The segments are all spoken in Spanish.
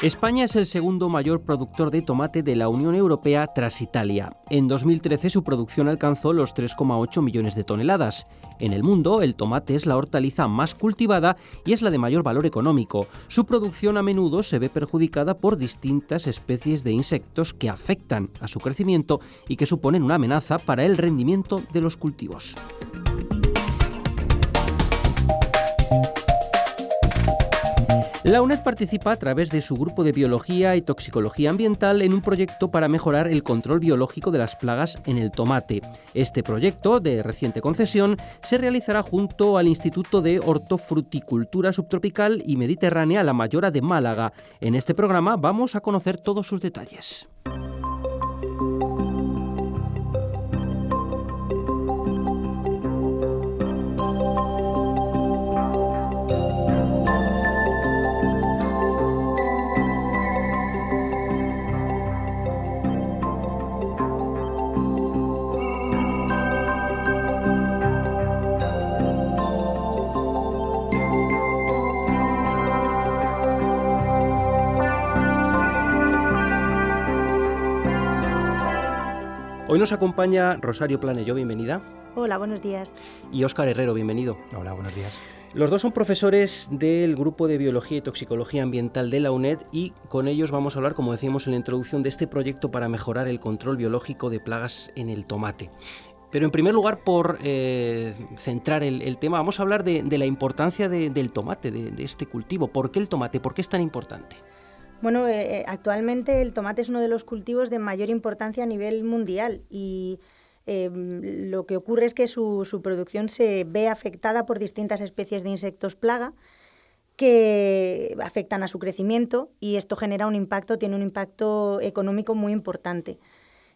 España es el segundo mayor productor de tomate de la Unión Europea tras Italia. En 2013 su producción alcanzó los 3,8 millones de toneladas. En el mundo, el tomate es la hortaliza más cultivada y es la de mayor valor económico. Su producción a menudo se ve perjudicada por distintas especies de insectos que afectan a su crecimiento y que suponen una amenaza para el rendimiento de los cultivos. La UNED participa a través de su grupo de Biología y Toxicología Ambiental en un proyecto para mejorar el control biológico de las plagas en el tomate. Este proyecto, de reciente concesión, se realizará junto al Instituto de Hortofruticultura Subtropical y Mediterránea La Mayora de Málaga. En este programa vamos a conocer todos sus detalles. Hoy nos acompaña Rosario Planello, bienvenida. Hola, buenos días. Y Óscar Herrero, bienvenido. Hola, buenos días. Los dos son profesores del Grupo de Biología y Toxicología Ambiental de la UNED y con ellos vamos a hablar, como decíamos en la introducción, de este proyecto para mejorar el control biológico de plagas en el tomate. Pero en primer lugar, por centrar el tema, vamos a hablar de la importancia del tomate, de este cultivo. ¿Por qué el tomate? ¿Por qué es tan importante? Bueno, actualmente el tomate es uno de los cultivos de mayor importancia a nivel mundial y lo que ocurre es que su producción se ve afectada por distintas especies de insectos plaga que afectan a su crecimiento y esto tiene un impacto económico muy importante.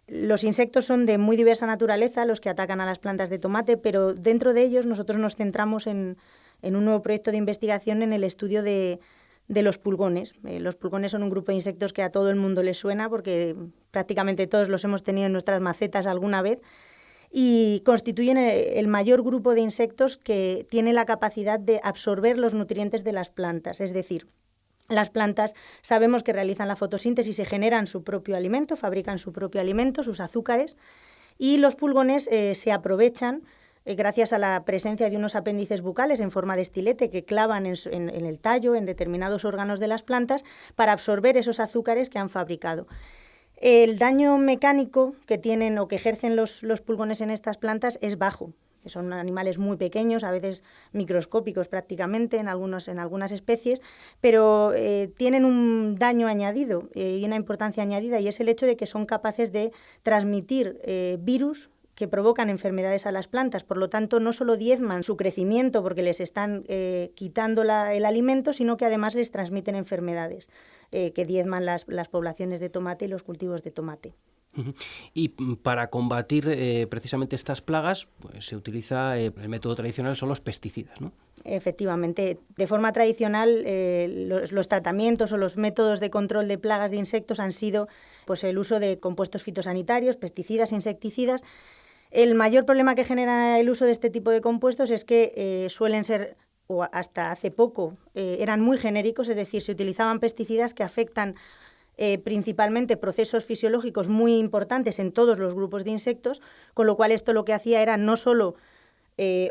Los insectos son de muy diversa naturaleza los que atacan a las plantas de tomate, pero dentro de ellos nosotros nos centramos en un nuevo proyecto de investigación en el estudio de los pulgones. Los pulgones son un grupo de insectos que a todo el mundo les suena porque prácticamente todos los hemos tenido en nuestras macetas alguna vez y constituyen el mayor grupo de insectos que tiene la capacidad de absorber los nutrientes de las plantas. Es decir, las plantas sabemos que realizan la fotosíntesis y se generan su propio alimento, fabrican su propio alimento, sus azúcares, y los pulgones se aprovechan gracias a la presencia de unos apéndices bucales en forma de estilete que clavan en el tallo, en determinados órganos de las plantas, para absorber esos azúcares que han fabricado. El daño mecánico que tienen o que ejercen los pulgones en estas plantas es bajo. Son animales muy pequeños, a veces microscópicos prácticamente en algunas especies, pero tienen un daño añadido y una importancia añadida, y es el hecho de que son capaces de transmitir virus que provocan enfermedades a las plantas. Por lo tanto, no solo diezman su crecimiento porque les están quitando el alimento, sino que además les transmiten enfermedades que diezman las poblaciones de tomate y los cultivos de tomate. Y para combatir precisamente estas plagas, pues se utiliza el método tradicional, son los pesticidas, ¿no? Efectivamente, de forma tradicional los tratamientos o los métodos de control de plagas de insectos han sido pues, el uso de compuestos fitosanitarios, pesticidas, insecticidas. El mayor problema que genera el uso de este tipo de compuestos es que suelen ser, o hasta hace poco, eran muy genéricos, es decir, se utilizaban pesticidas que afectan principalmente procesos fisiológicos muy importantes en todos los grupos de insectos, con lo cual esto lo que hacía era no solo,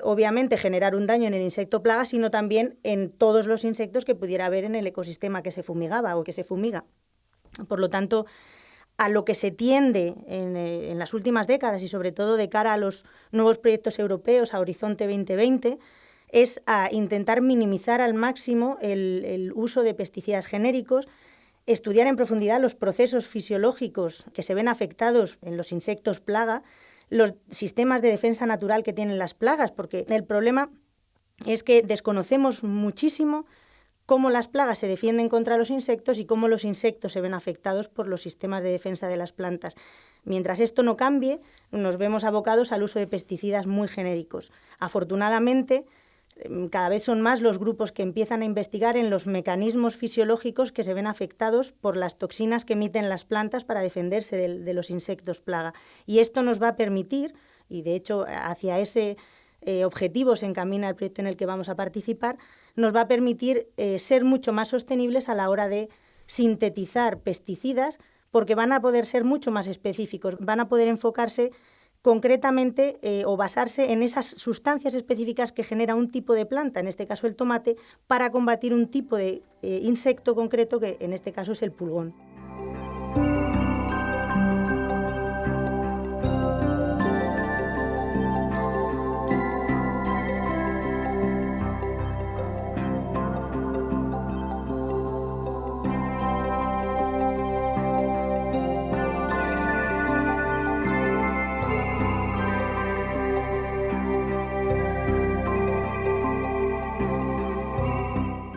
obviamente, generar un daño en el insecto plaga, sino también en todos los insectos que pudiera haber en el ecosistema que se fumigaba o que se fumiga. Por lo tanto, a lo que se tiende en las últimas décadas y sobre todo de cara a los nuevos proyectos europeos, a Horizonte 2020, es a intentar minimizar al máximo el uso de pesticidas genéricos, estudiar en profundidad los procesos fisiológicos que se ven afectados en los insectos plaga, los sistemas de defensa natural que tienen las plagas, porque el problema es que desconocemos muchísimo cómo las plagas se defienden contra los insectos y cómo los insectos se ven afectados por los sistemas de defensa de las plantas. Mientras esto no cambie, nos vemos abocados al uso de pesticidas muy genéricos. Afortunadamente, cada vez son más los grupos que empiezan a investigar en los mecanismos fisiológicos que se ven afectados por las toxinas que emiten las plantas para defenderse de los insectos plaga. Y esto nos va a permitir, y de hecho hacia ese objetivo se encamina el proyecto en el que vamos a participar, nos va a permitir ser mucho más sostenibles a la hora de sintetizar pesticidas porque van a poder ser mucho más específicos, van a poder enfocarse concretamente o basarse en esas sustancias específicas que genera un tipo de planta, en este caso el tomate, para combatir un tipo de insecto concreto que en este caso es el pulgón.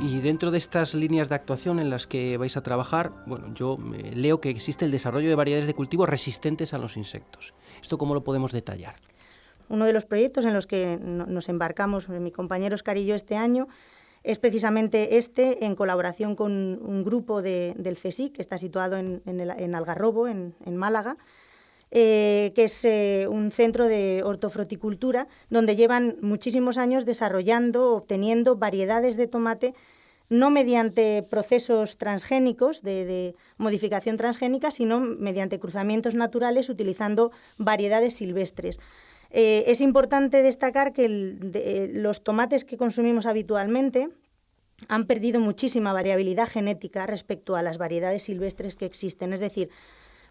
Y dentro de estas líneas de actuación en las que vais a trabajar, bueno, yo leo que existe el desarrollo de variedades de cultivos resistentes a los insectos. ¿Esto cómo lo podemos detallar? Uno de los proyectos en los que nos embarcamos, mi compañero Óscar y yo, este año, es precisamente en colaboración con un grupo del CSIC, que está situado en Algarrobo, en Málaga, que es un centro de hortofruticultura, donde llevan muchísimos años desarrollando, obteniendo variedades de tomate, no mediante procesos transgénicos, de modificación transgénica, sino mediante cruzamientos naturales utilizando variedades silvestres. Es importante destacar que los tomates que consumimos habitualmente han perdido muchísima variabilidad genética respecto a las variedades silvestres que existen. Es decir,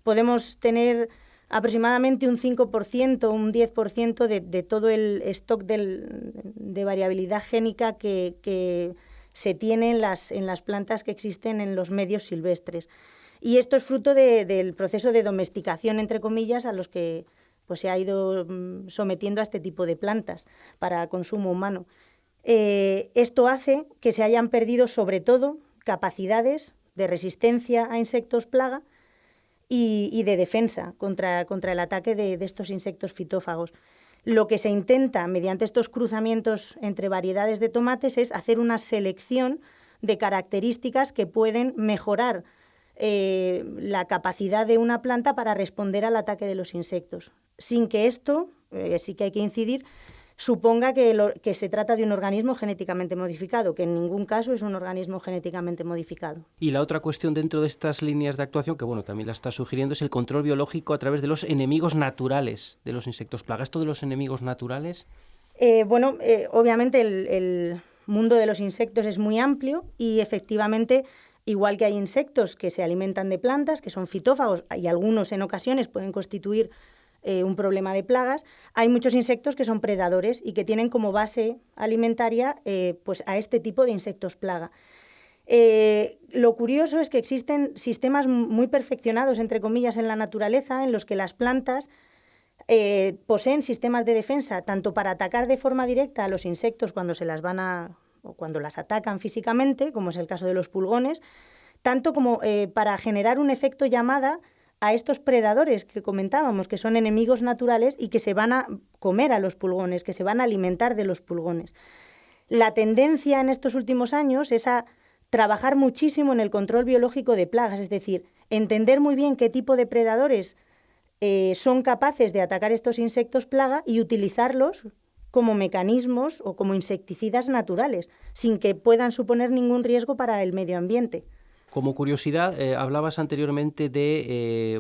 podemos tener aproximadamente un 5%, un 10% de todo el stock de variabilidad génica que se tiene en las plantas que existen en los medios silvestres. Y esto es fruto del proceso de domesticación, entre comillas, a los que pues, se ha ido sometiendo a este tipo de plantas para consumo humano. Esto hace que se hayan perdido, sobre todo, capacidades de resistencia a insectos plaga y de defensa contra el ataque de estos insectos fitófagos. Lo que se intenta mediante estos cruzamientos entre variedades de tomates es hacer una selección de características que pueden mejorar la capacidad de una planta para responder al ataque de los insectos, sin que esto, sí que hay que incidir, suponga que se trata de un organismo genéticamente modificado, que en ningún caso es un organismo genéticamente modificado. Y la otra cuestión dentro de estas líneas de actuación, que bueno, también la está sugiriendo, es el control biológico a través de los enemigos naturales de los insectos plaga. ¿Esto de los enemigos naturales? Obviamente el mundo de los insectos es muy amplio y efectivamente, igual que hay insectos que se alimentan de plantas, que son fitófagos, y algunos en ocasiones pueden constituir un problema de plagas, hay muchos insectos que son predadores y que tienen como base alimentaria pues a este tipo de insectos plaga. Lo curioso es que existen sistemas muy perfeccionados, entre comillas, en la naturaleza, en los que las plantas poseen sistemas de defensa tanto para atacar de forma directa a los insectos cuando se las o cuando las atacan físicamente, como es el caso de los pulgones, tanto como para generar un efecto llamada a estos predadores que comentábamos, que son enemigos naturales y que se van a comer a los pulgones, que se van a alimentar de los pulgones. La tendencia en estos últimos años es a trabajar muchísimo en el control biológico de plagas, es decir, entender muy bien qué tipo de predadores son capaces de atacar estos insectos plaga y utilizarlos como mecanismos o como insecticidas naturales, sin que puedan suponer ningún riesgo para el medio ambiente. Como curiosidad, hablabas anteriormente de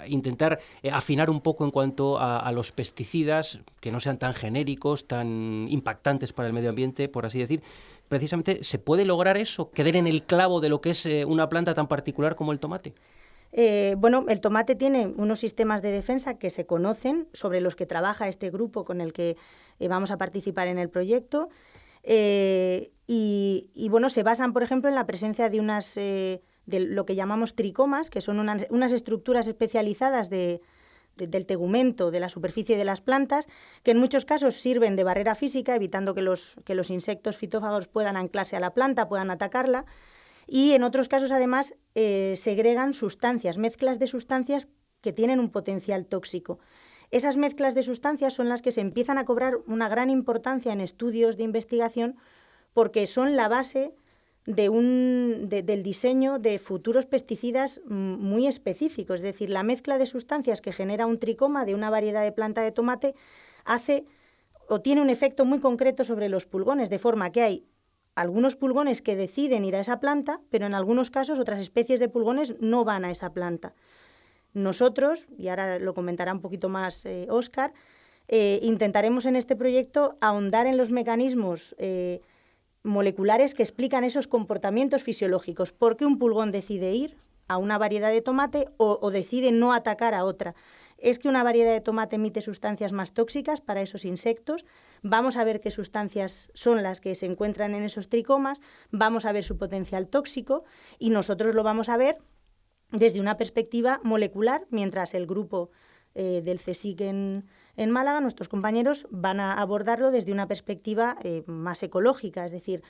intentar afinar un poco en cuanto a los pesticidas, que no sean tan genéricos, tan impactantes para el medio ambiente, por así decir. Precisamente, ¿se puede lograr eso? ¿Que den en el clavo de lo que es una planta tan particular como el tomate? El tomate tiene unos sistemas de defensa que se conocen, sobre los que trabaja este grupo con el que vamos a participar en el proyecto. Se basan, por ejemplo, en la presencia de lo que llamamos tricomas, que son unas estructuras especializadas del tegumento, de la superficie de las plantas, que en muchos casos sirven de barrera física, evitando que los insectos fitófagos puedan anclarse a la planta, puedan atacarla, y en otros casos, además, segregan sustancias, mezclas de sustancias que tienen un potencial tóxico. Esas mezclas de sustancias son las que se empiezan a cobrar una gran importancia en estudios de investigación porque son la base del diseño de futuros pesticidas muy específicos. Es decir, la mezcla de sustancias que genera un tricoma de una variedad de planta de tomate tiene un efecto muy concreto sobre los pulgones, de forma que hay algunos pulgones que deciden ir a esa planta, pero en algunos casos otras especies de pulgones no van a esa planta. Nosotros, y ahora lo comentará un poquito más Óscar, intentaremos en este proyecto ahondar en los mecanismos moleculares que explican esos comportamientos fisiológicos. ¿Por qué un pulgón decide ir a una variedad de tomate o decide no atacar a otra? ¿Es que una variedad de tomate emite sustancias más tóxicas para esos insectos? Vamos a ver qué sustancias son las que se encuentran en esos tricomas, vamos a ver su potencial tóxico y nosotros lo vamos a ver desde una perspectiva molecular, mientras el grupo del CSIC en Málaga, nuestros compañeros, van a abordarlo desde una perspectiva más ecológica, es decir,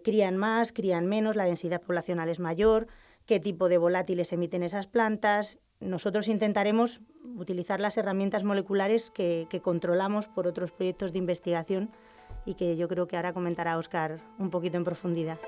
crían más, crían menos, la densidad poblacional es mayor, qué tipo de volátiles emiten esas plantas. Nosotros intentaremos utilizar las herramientas moleculares que controlamos por otros proyectos de investigación y que yo creo que ahora comentará Óscar un poquito en profundidad.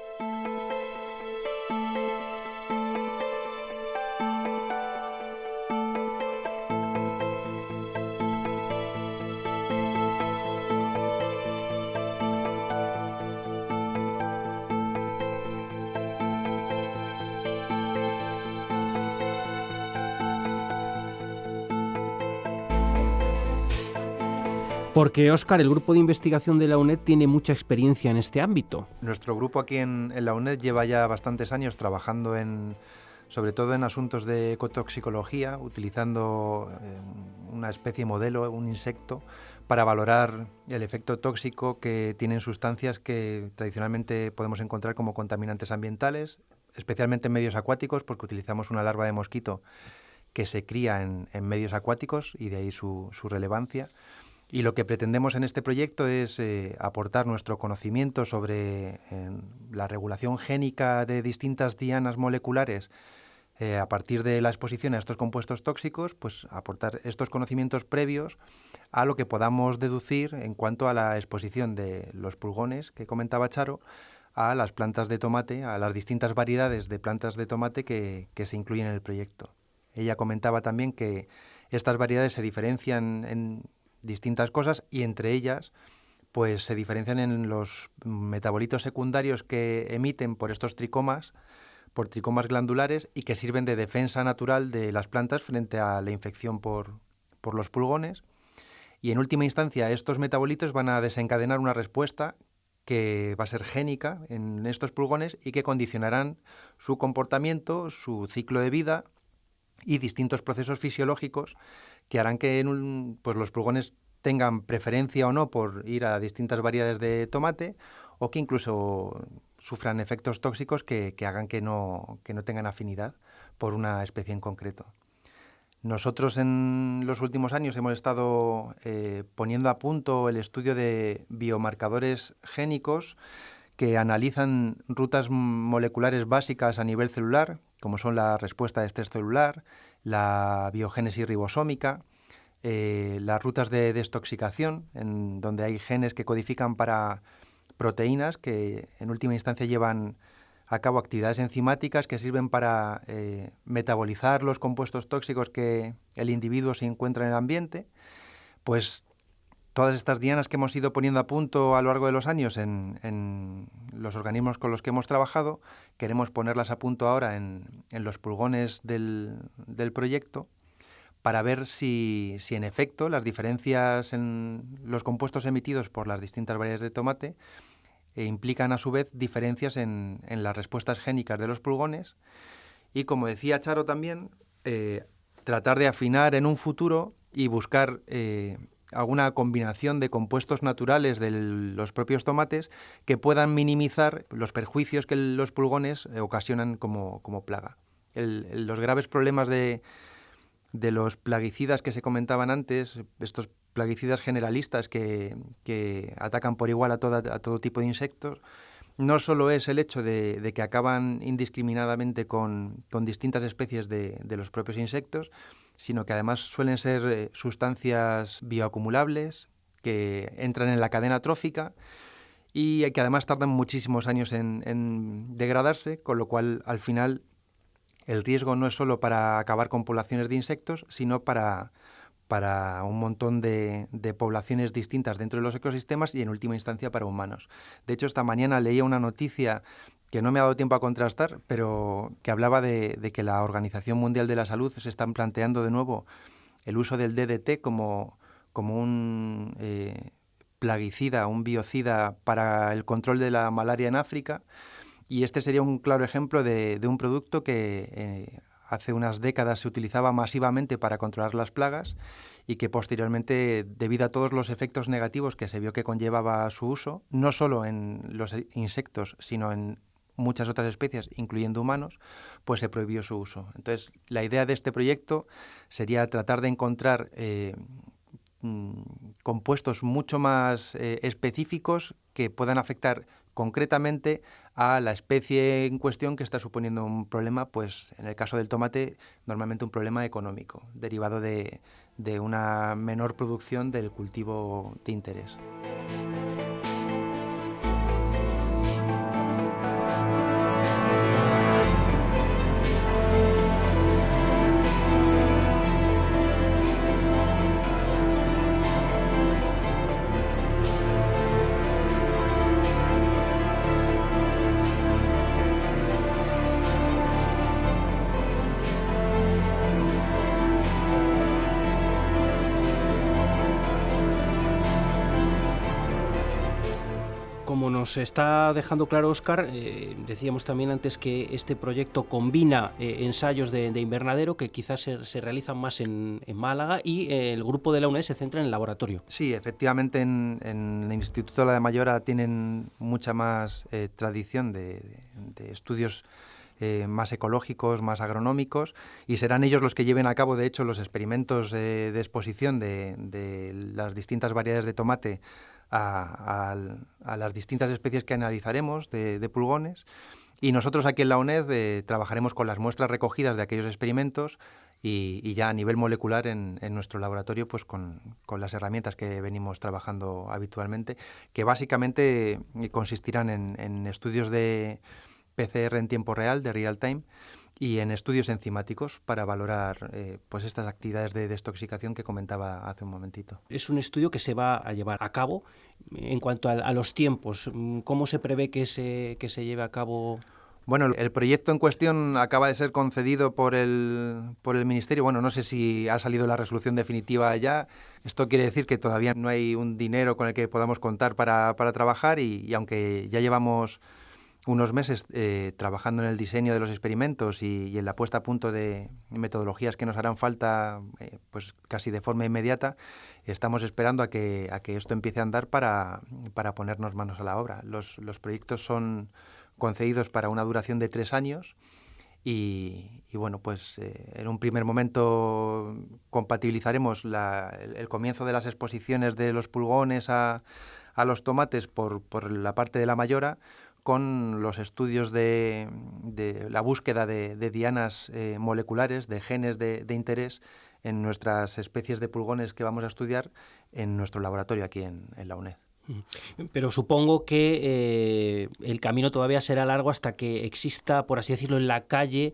Porque, Óscar, el grupo de investigación de la UNED tiene mucha experiencia en este ámbito. Nuestro grupo aquí en la UNED lleva ya bastantes años trabajando sobre todo en asuntos de ecotoxicología, utilizando una especie modelo, un insecto, para valorar el efecto tóxico que tienen sustancias que tradicionalmente podemos encontrar como contaminantes ambientales, especialmente en medios acuáticos, porque utilizamos una larva de mosquito que se cría en medios acuáticos y de ahí su relevancia. Y lo que pretendemos en este proyecto es aportar nuestro conocimiento sobre la regulación génica de distintas dianas moleculares a partir de la exposición a estos compuestos tóxicos, pues aportar estos conocimientos previos a lo que podamos deducir en cuanto a la exposición de los pulgones que comentaba Charo a las plantas de tomate, a las distintas variedades de plantas de tomate que se incluyen en el proyecto. Ella comentaba también que estas variedades se diferencian en distintas cosas y entre ellas pues se diferencian en los metabolitos secundarios que emiten por estos tricomas, por tricomas glandulares y que sirven de defensa natural de las plantas frente a la infección por los pulgones. Y en última instancia estos metabolitos van a desencadenar una respuesta que va a ser génica en estos pulgones y que condicionarán su comportamiento, su ciclo de vida y distintos procesos fisiológicos que harán que pues los pulgones tengan preferencia o no por ir a distintas variedades de tomate o que incluso sufran efectos tóxicos que hagan que no tengan afinidad por una especie en concreto. Nosotros en los últimos años hemos estado poniendo a punto el estudio de biomarcadores génicos que analizan rutas moleculares básicas a nivel celular, como son la respuesta de estrés celular, la biogénesis ribosómica, las rutas de desintoxicación, en donde hay genes que codifican para proteínas que en última instancia llevan a cabo actividades enzimáticas que sirven para metabolizar los compuestos tóxicos que el individuo se encuentra en el ambiente. Pues todas estas dianas que hemos ido poniendo a punto a lo largo de los años en los organismos con los que hemos trabajado, queremos ponerlas a punto ahora en los pulgones del proyecto para ver si en efecto las diferencias en los compuestos emitidos por las distintas variedades de tomate implican a su vez diferencias en las respuestas génicas de los pulgones y, como decía Charo también, tratar de afinar en un futuro y buscar alguna combinación de compuestos naturales de los propios tomates que puedan minimizar los perjuicios que los pulgones ocasionan como plaga. Los graves problemas de los plaguicidas que se comentaban antes, estos plaguicidas generalistas que atacan por igual a todo tipo de insectos, no solo es el hecho de que acaban indiscriminadamente con distintas especies de los propios insectos, sino que además suelen ser sustancias bioacumulables que entran en la cadena trófica y que además tardan muchísimos años en degradarse, con lo cual al final el riesgo no es solo para acabar con poblaciones de insectos, sino para para un montón de poblaciones distintas dentro de los ecosistemas y en última instancia para humanos. De hecho, esta mañana leía una noticia que no me ha dado tiempo a contrastar, pero que hablaba de que la Organización Mundial de la Salud se están planteando de nuevo el uso del DDT como un plaguicida, un biocida para el control de la malaria en África, y este sería un claro ejemplo de un producto que hace unas décadas se utilizaba masivamente para controlar las plagas y que posteriormente, debido a todos los efectos negativos que se vio que conllevaba su uso, no solo en los insectos, sino en muchas otras especies, incluyendo humanos, pues se prohibió su uso. Entonces, la idea de este proyecto sería tratar de encontrar compuestos mucho más específicos que puedan afectar concretamente a la especie en cuestión que está suponiendo un problema, pues en el caso del tomate, normalmente un problema económico, derivado de una menor producción del cultivo de interés. Como nos está dejando claro Óscar, decíamos también antes que este proyecto combina ensayos de invernadero que quizás se realizan más en Málaga, y el grupo de la UNED se centra en el laboratorio. Sí, efectivamente en el Instituto de la Mayora tienen mucha más tradición de estudios más ecológicos, más agronómicos, y serán ellos los que lleven a cabo, de hecho, los experimentos de exposición de las distintas variedades de tomate a las distintas especies que analizaremos de pulgones, y nosotros aquí en la UNED trabajaremos con las muestras recogidas de aquellos experimentos y ya a nivel molecular en nuestro laboratorio, pues con las herramientas que venimos trabajando habitualmente, que básicamente consistirán en estudios de PCR en tiempo real, de real time, y en estudios enzimáticos para valorar pues estas actividades de desintoxicación que comentaba hace un momentito. Es un estudio que se va a llevar a cabo. En cuanto a los tiempos, ¿cómo se prevé que se lleve a cabo? Bueno, el proyecto en cuestión acaba de ser concedido por el Ministerio. Bueno, no sé si ha salido la resolución definitiva ya. Esto quiere decir que todavía no hay un dinero con el que podamos contar para trabajar, y aunque ya llevamos unos meses trabajando en el diseño de los experimentos y en la puesta a punto de metodologías que nos harán falta pues casi de forma inmediata, estamos esperando a que esto empiece a andar para ponernos manos a la obra. Los proyectos son concedidos para una duración de 3 años y bueno, pues en un primer momento compatibilizaremos el comienzo de las exposiciones de los pulgones a los tomates por la parte de la Mayora, con los estudios de la búsqueda de dianas moleculares, de genes de interés en nuestras especies de pulgones que vamos a estudiar en nuestro laboratorio aquí en la UNED. Pero supongo que el camino todavía será largo hasta que exista, por así decirlo, en la calle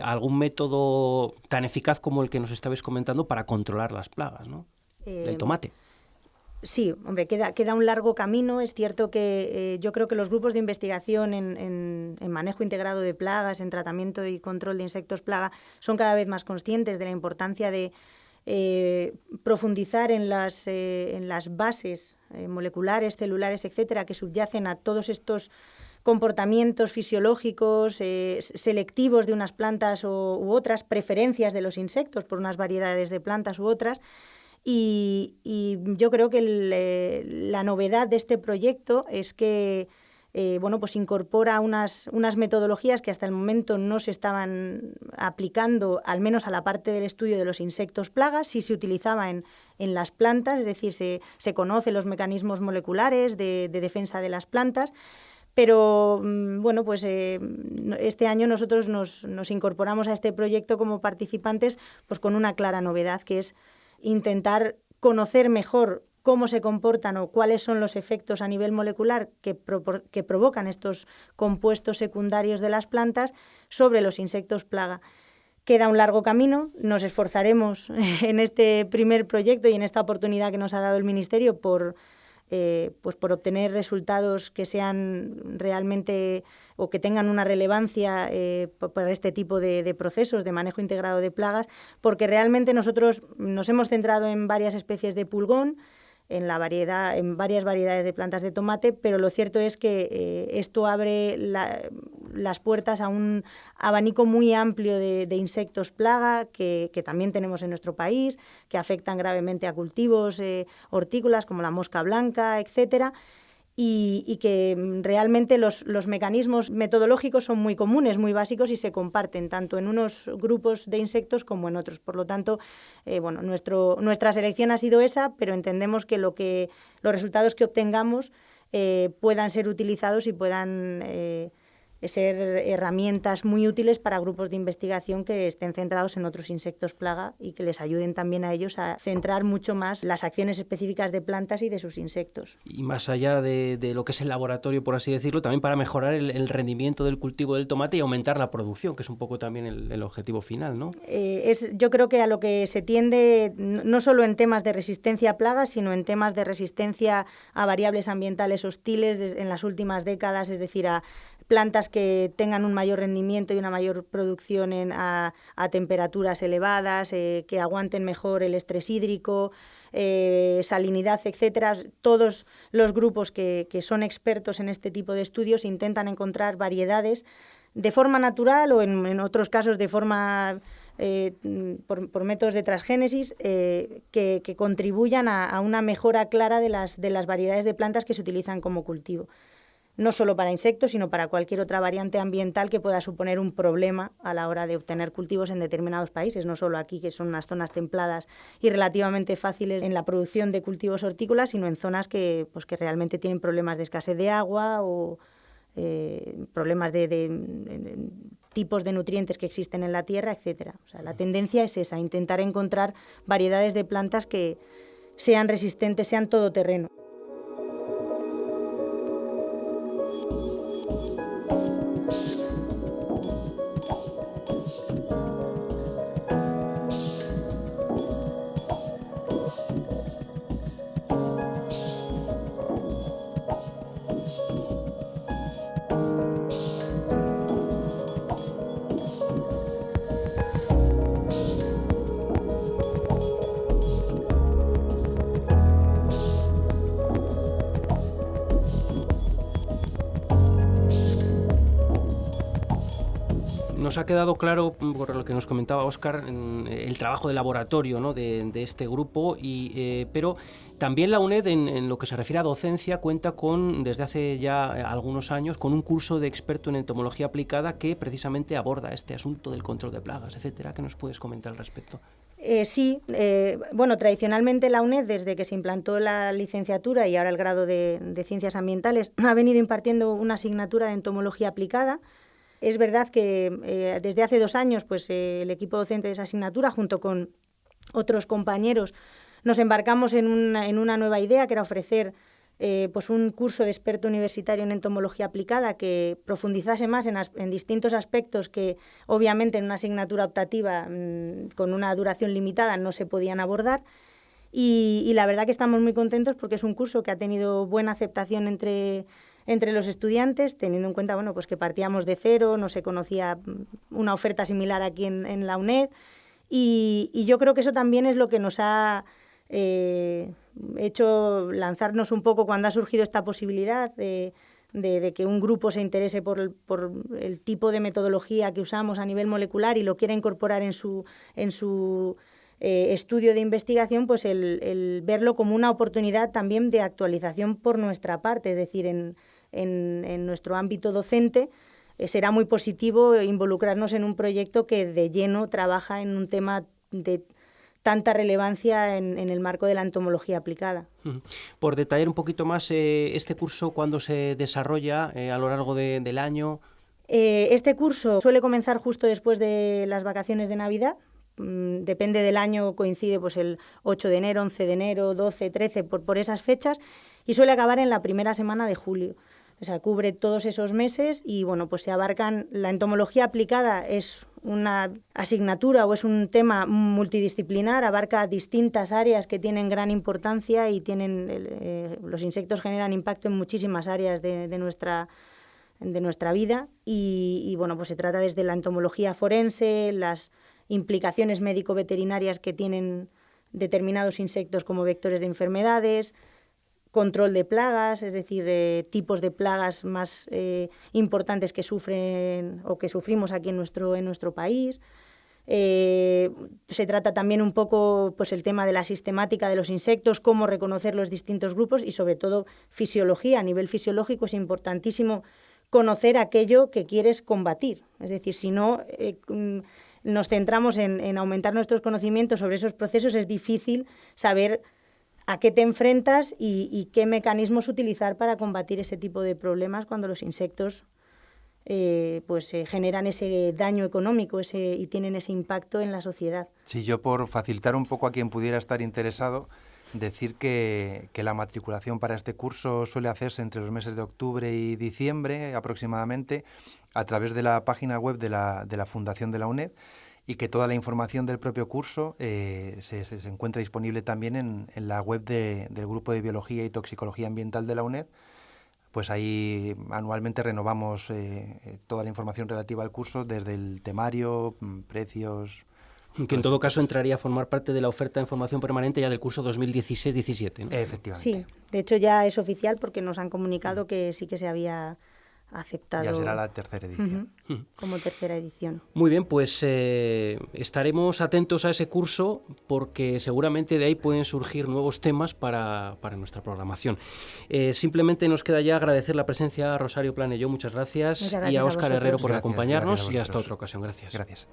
algún método tan eficaz como el que nos estabais comentando para controlar las plagas, ¿no? Del tomate. Sí, hombre, queda un largo camino. Es cierto que yo creo que los grupos de investigación en manejo integrado de plagas, en tratamiento y control de insectos plaga, son cada vez más conscientes de la importancia de profundizar en las bases moleculares, celulares, etcétera, que subyacen a todos estos comportamientos fisiológicos, selectivos de unas plantas u otras, preferencias de los insectos por unas variedades de plantas u otras. Y yo creo que la novedad de este proyecto es que pues incorpora unas metodologías que hasta el momento no se estaban aplicando, al menos a la parte del estudio de los insectos plagas. Sí se utilizaba en las plantas, es decir, se conocen los mecanismos moleculares de defensa de las plantas. Pero bueno, pues este año nosotros nos incorporamos a este proyecto como participantes pues con una clara novedad, que es intentar conocer mejor cómo se comportan o cuáles son los efectos a nivel molecular que provocan estos compuestos secundarios de las plantas sobre los insectos plaga. Queda un largo camino, nos esforzaremos en este primer proyecto y en esta oportunidad que nos ha dado el Ministerio por obtener resultados que sean realmente o que tengan una relevancia para este tipo de procesos de manejo integrado de plagas, porque realmente nosotros nos hemos centrado en varias especies de pulgón, en varias variedades de plantas de tomate, pero lo cierto es que esto abre las puertas a un abanico muy amplio de insectos plaga que también tenemos en nuestro país, que afectan gravemente a cultivos hortícolas como la mosca blanca, etcétera. Y que realmente los mecanismos metodológicos son muy comunes, muy básicos y se comparten tanto en unos grupos de insectos como en otros. Por lo tanto, nuestra selección ha sido esa, pero entendemos que los resultados que obtengamos puedan ser utilizados y puedan ser herramientas muy útiles para grupos de investigación que estén centrados en otros insectos plaga y que les ayuden también a ellos a centrar mucho más las acciones específicas de plantas y de sus insectos. Y más allá de lo que es el laboratorio, por así decirlo, también para mejorar el rendimiento del cultivo del tomate y aumentar la producción, que es un poco también el objetivo final, ¿no? Yo creo que a lo que se tiende, no solo en temas de resistencia a plagas, sino en temas de resistencia a variables ambientales hostiles en las últimas décadas, es decir, a plantas que tengan un mayor rendimiento y una mayor producción a temperaturas elevadas, que aguanten mejor el estrés hídrico, salinidad, etcétera. Todos los grupos que son expertos en este tipo de estudios intentan encontrar variedades de forma natural o en otros casos de forma por métodos de transgénesis que contribuyan a una mejora clara de las variedades de plantas que se utilizan como cultivo. No solo para insectos, sino para cualquier otra variante ambiental que pueda suponer un problema a la hora de obtener cultivos en determinados países, no solo aquí, que son unas zonas templadas y relativamente fáciles en la producción de cultivos hortícolas, sino en zonas que realmente tienen problemas de escasez de agua o problemas de tipos de nutrientes que existen en la tierra, etcétera. O sea, la tendencia es esa, intentar encontrar variedades de plantas que sean resistentes, sean todoterreno. Nos ha quedado claro, por lo que nos comentaba Óscar, el trabajo de laboratorio, ¿no?, de este grupo, pero también la UNED, en lo que se refiere a docencia, cuenta desde hace ya algunos años, con un curso de experto en entomología aplicada que precisamente aborda este asunto del control de plagas, etcétera. ¿Qué nos puedes comentar al respecto? Sí, tradicionalmente la UNED, desde que se implantó la licenciatura y ahora el grado de Ciencias Ambientales, ha venido impartiendo una asignatura de entomología aplicada. Es verdad que desde hace 2 años el equipo docente de esa asignatura, junto con otros compañeros, nos embarcamos en una nueva idea, que era ofrecer un curso de experto universitario en entomología aplicada que profundizase más en distintos aspectos que obviamente en una asignatura optativa con una duración limitada no se podían abordar. Y la verdad que estamos muy contentos porque es un curso que ha tenido buena aceptación entre los estudiantes, teniendo en cuenta que partíamos de cero, no se conocía una oferta similar aquí en la UNED, y yo creo que eso también es lo que nos ha hecho lanzarnos un poco cuando ha surgido esta posibilidad de que un grupo se interese por el tipo de metodología que usamos a nivel molecular y lo quiera incorporar en su estudio de investigación, pues el verlo como una oportunidad también de actualización por nuestra parte, es decir, en nuestro ámbito docente será muy positivo involucrarnos en un proyecto que de lleno trabaja en un tema de tanta relevancia en el marco de la entomología aplicada. Por detallar un poquito más, este curso, ¿cuándo se desarrolla a lo largo del año? Este curso suele comenzar justo después de las vacaciones de Navidad. Depende del año, coincide el 8 de enero, 11 de enero, 12, 13, por esas fechas, y suele acabar en la primera semana de julio. O sea, cubre todos esos meses y se abarcan. La entomología aplicada es una asignatura o es un tema multidisciplinar, abarca distintas áreas que tienen gran importancia y los insectos generan impacto en muchísimas áreas de nuestra vida y bueno, pues se trata desde la entomología forense, las implicaciones médico-veterinarias que tienen determinados insectos como vectores de enfermedades, control de plagas, es decir, tipos de plagas más importantes que sufren o que sufrimos aquí en nuestro país. Se trata también un poco pues, el tema de la sistemática de los insectos, cómo reconocer los distintos grupos y sobre todo fisiología. A nivel fisiológico es importantísimo conocer aquello que quieres combatir. Es decir, si no nos centramos en aumentar nuestros conocimientos sobre esos procesos, es difícil saber a qué te enfrentas y qué mecanismos utilizar para combatir ese tipo de problemas cuando los insectos generan ese daño económico y tienen ese impacto en la sociedad. Sí, yo por facilitar un poco a quien pudiera estar interesado, decir que la matriculación para este curso suele hacerse entre los meses de octubre y diciembre aproximadamente a través de la página web de la Fundación de la UNED, y que toda la información del propio curso se encuentra disponible también en la web del Grupo de Biología y Toxicología Ambiental de la UNED. Pues ahí anualmente renovamos toda la información relativa al curso, desde el temario, precios... Que en todo caso entraría a formar parte de la oferta de formación permanente ya del curso 2016-17, ¿no? Efectivamente. Sí, de hecho ya es oficial porque nos han comunicado que sí que se había aceptado. Ya será la tercera edición. Como tercera edición. Muy bien, pues estaremos atentos a ese curso porque seguramente de ahí pueden surgir nuevos temas para nuestra programación. Simplemente nos queda ya agradecer la presencia a Rosario Planelló, muchas gracias, y a Óscar Herrero por acompañarnos y hasta otra ocasión. Gracias. Gracias.